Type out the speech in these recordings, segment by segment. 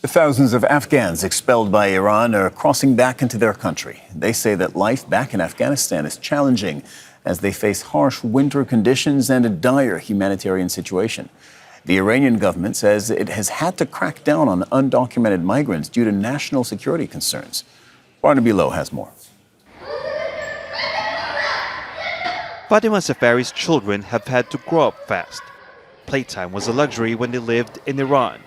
The thousands of Afghans expelled by Iran are crossing back into their country. They say that life back in Afghanistan is challenging as they face harsh winter conditions and a dire humanitarian situation. The Iranian government says it has had to crack down on undocumented migrants due to national security concerns. Barnaby Lowe has more. Fatima Safari's children have had to grow up fast. Playtime was a luxury when they lived in Iran.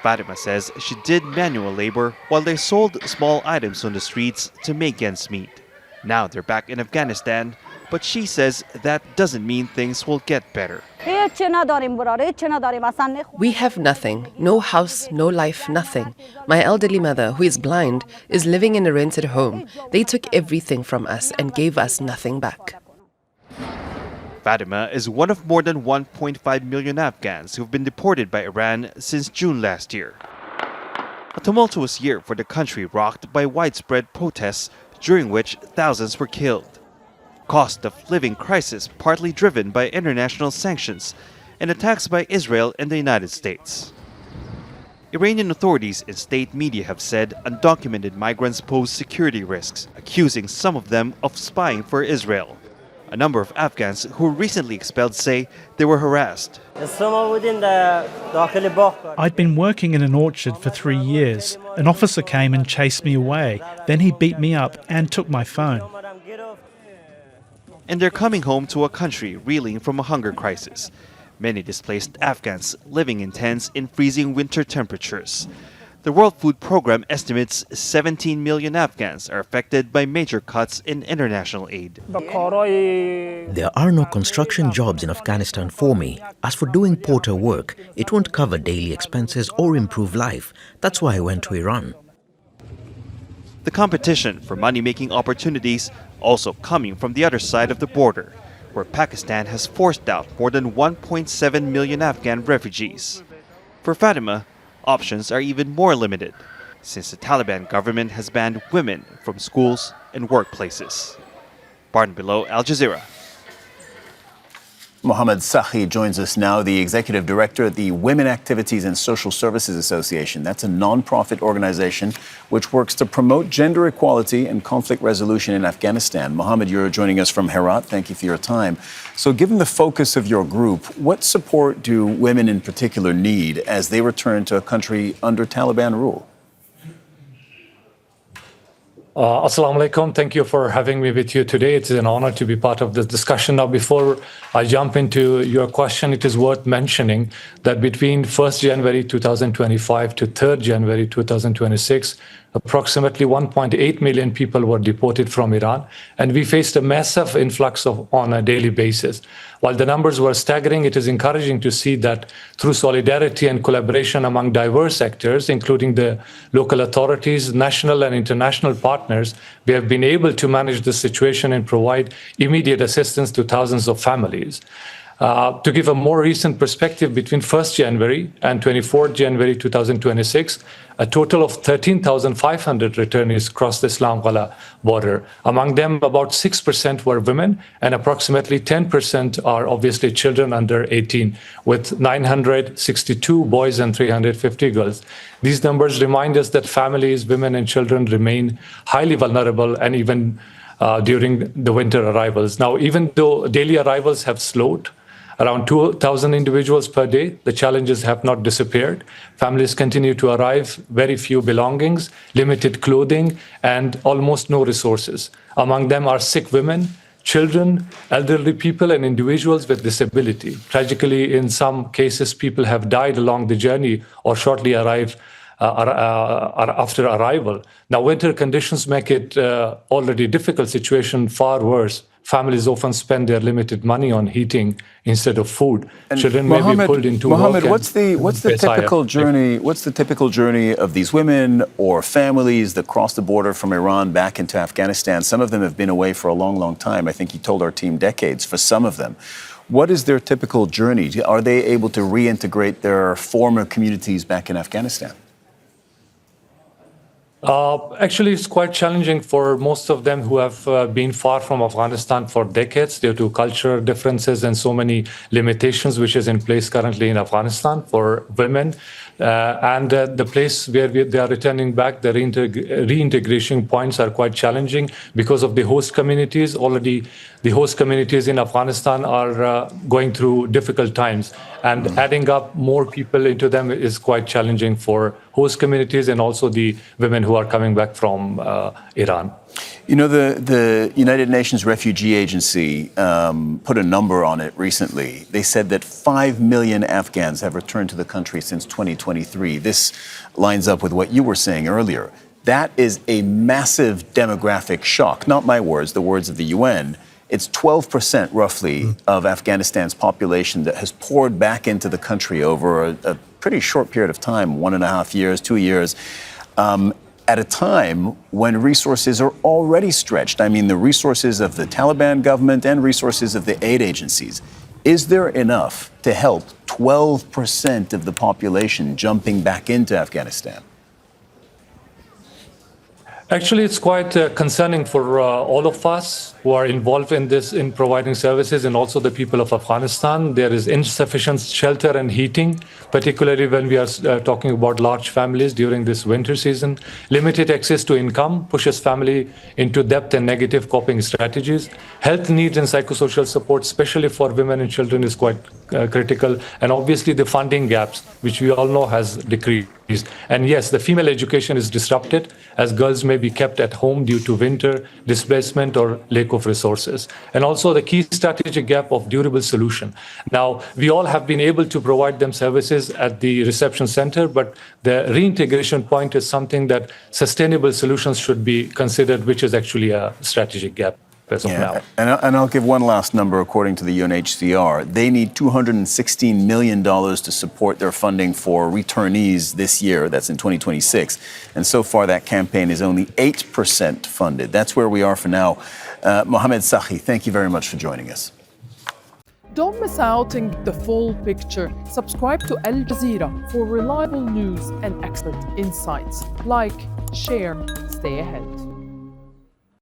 Fatima says she did manual labor while they sold small items on the streets to make ends meet. Now they're back in Afghanistan, but she says that doesn't mean things will get better. We have nothing, no house, no life, nothing. My elderly mother, who is blind, is living in a rented home. They took everything from us and gave us nothing back. Fatima is one of more than 1.5 million Afghans who've been deported by Iran since June last year. A tumultuous year for the country rocked by widespread protests during which thousands were killed. Cost of living crisis partly driven by international sanctions and attacks by Israel and the United States. Iranian authorities and state media have said undocumented migrants pose security risks, accusing some of them of spying for Israel. A number of Afghans who were recently expelled say they were harassed. I'd been working in an orchard for 3 years. An officer came and chased me away. Then he beat me up and took my phone. And they're coming home to a country reeling from a hunger crisis. Many displaced Afghans living in tents in freezing winter temperatures. The World Food Programme estimates 17 million Afghans are affected by major cuts in international aid. There are no construction jobs in Afghanistan for me. As for doing porter work, it won't cover daily expenses or improve life. That's why I went to Iran. The competition for money-making opportunities also coming from the other side of the border, where Pakistan has forced out more than 1.7 million Afghan refugees. For Fatima, options are even more limited, since the Taliban government has banned women from schools and workplaces. Barnaby Lowe, Al Jazeera. Mohammed Sahi joins us now, the executive director at the Women Activities and Social Services Association. That's a non-profit organization which works to promote gender equality and conflict resolution in Afghanistan. Mohammed, you're joining us from Herat. Thank you for your time. So given the focus of your group, what support do women in particular need as they return to a country under Taliban rule? Assalamu alaikum. Thank you for having me with you today. It's an honor to be part of this discussion. Now, before I jump into your question, it is worth mentioning that between 1st January 2025 to 3rd January 2026, approximately 1.8 million people were deported from Iran, and we faced a massive influx on a daily basis. While the numbers were staggering, it is encouraging to see that through solidarity and collaboration among diverse actors, including the local authorities, national and international partners, we have been able to manage the situation and provide immediate assistance to thousands of families. To give a more recent perspective, between 1st January and 24th January 2026, a total of 13,500 returnees crossed the Islam-Ghala border. Among them, about 6% were women, and approximately 10% are obviously children under 18, with 962 boys and 350 girls. These numbers remind us that families, women, and children remain highly vulnerable, and even during the winter arrivals. Now, even though daily arrivals have slowed, around 2,000 individuals per day, the challenges have not disappeared. Families continue to arrive, very few belongings, limited clothing, and almost no resources. Among them are sick women, children, elderly people, and individuals with disability. Tragically, in some cases, people have died along the journey or shortly arrived after arrival. Now, winter conditions make it already difficult situation far worse. Families often spend their limited money on heating instead of food. And children may be pulled into Mohammed, work. what's the typical journey? What's the typical journey of these women or families that cross the border from Iran back into Afghanistan? Some of them have been away for a long, long time. I think you told our team decades for some of them. What is their typical journey? Are they able to reintegrate their former communities back in Afghanistan? Actually, it's quite challenging for most of them who have been far from Afghanistan for decades due to cultural differences and so many limitations which is in place currently in Afghanistan. For women, And the place where they are returning back, the reintegration points are quite challenging because of the host communities. Already, the host communities in Afghanistan are going through difficult times, and adding up more people into them is quite challenging for host communities and also the women who are coming back from Iran. You know, the United Nations Refugee Agency put a number on it recently. They said that 5 million Afghans have returned to the country since 2023. This lines up with what you were saying earlier. That is a massive demographic shock. Not my words, the words of the UN. It's 12% roughly of Afghanistan's population that has poured back into the country over a pretty short period of time, 1.5 years, 2 years. At a time when resources are already stretched. I mean, the resources of the Taliban government and resources of the aid agencies. Is there enough to help 12% of the population jumping back into Afghanistan? Actually, it's quite concerning for all of us who are involved in this, in providing services, and also the people of Afghanistan. There is insufficient shelter and heating, particularly when we are talking about large families during this winter season. Limited access to income pushes family into debt and negative coping strategies. Health needs and psychosocial support, especially for women and children, is quite critical. And obviously the funding gaps, which we all know has decreased. And yes, the female education is disrupted as girls may be kept at home due to winter, displacement, or lack of resources. And also the key strategic gap of durable solution. Now, we all have been able to provide them services at the reception center, but the reintegration point is something that sustainable solutions should be considered, which is actually a strategic gap. As of now. And I'll give one last number. According to the UNHCR, they need $216 million to support their funding for returnees this year. That's in 2026. And so far, that campaign is only 8% funded. That's where we are for now. Mohammed Sakhi, thank you very much for joining us. Don't miss out on the full picture. Subscribe to Al Jazeera for reliable news and expert insights. Like, share, stay ahead.